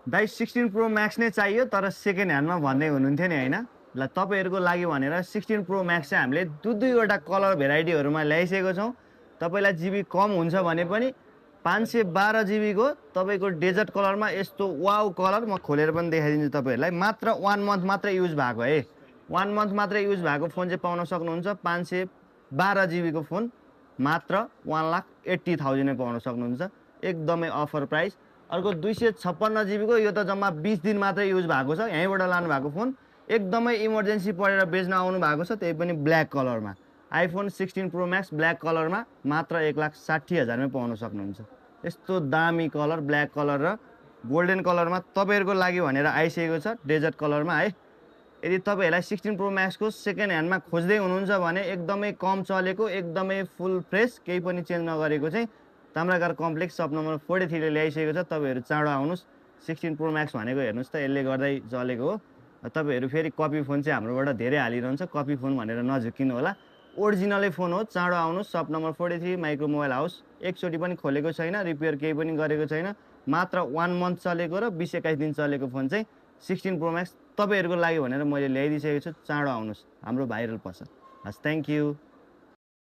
दाइ 16 pro Max नै चाहियो तर सेकेन्ड ह्यान्डमा भन्दै हुनुहुन्थ्यो नि होइन ल तपाईँहरूको लागि भनेर 16 प्रो म्याक्स चाहिँ हामीले दुईवटा कलर भेराइटीहरूमा ल्याइसकेको छौँ तपाईँलाई जिबी कम हुन्छ भने पनि 512 जिबीको तपाईँको डेजर्ट कलरमा यस्तो वाउ कलर म खोलेर पनि देखाइदिन्छु तपाईँहरूलाई मात्र 1 मन्थ मात्र युज भएको है 1 मन्थ मात्र युज भएको फोन चाहिँ पाउन सक्नुहुन्छ 512 जिबीको फोन मात्र 1,80,000 नै पाउन सक्नुहुन्छ एकदमै अफर प्राइस अर्को 256 जिबीको यो त जम्मा 20 दिन मात्रै युज भएको छ यहीँबाट लानु भएको फोन एकदमै इमर्जेन्सी परेर बेच्न आउनु भएको छ त्यही पनि ब्ल्याक कलरमा आइफोन 16 प्रो म्याक्स ब्ल्याक कलरमा मात्र 1,60,000 मै पाउन सक्नुहुन्छ यस्तो दामी कलर ब्ल्याक कलर र गोल्डन कलरमा तपाईँहरूको लागि भनेर आइसकेको छ डेजर्ट कलरमा है यदि तपाईँहरूलाई 16 प्रो म्याक्सको सेकेन्ड ह्यान्डमा खोज्दै हुनुहुन्छ भने एकदमै कम चलेको एकदमै फुल फ्रेस केही पनि चेन्ज नगरेको चाहिँ ताम्राकार कम्प्लेक्स सप नम्बर 43 ले ल्याइसकेको छ तपाईँहरू चाँडो आउनुहोस् 16 प्रो म्याक्स भनेको हेर्नुहोस् त यसले गर्दै चलेको हो तपाईँहरू फेरि कपी फोन चाहिँ हाम्रोबाट धेरै हालिरहन्छ कपी फोन भनेर नझुक्किनु होला ओरिजिनलै फोन हो चाँडो आउनुहोस् सप नम्बर 43 माइक्रो मोबाइल हाउस एकचोटि पनि खोलेको छैन रिपेयर केही पनि गरेको छैन मात्र 1 मन्थ चलेको र 20-21 दिन चलेको फोन चाहिँ 16 प्रो म्याक्स तपाईँहरूको लागि भनेर मैले ल्याइदिइसकेको छु चाँडो आउनुहोस् हाम्रो भाइरल पसल हस् थ्याङ्क यू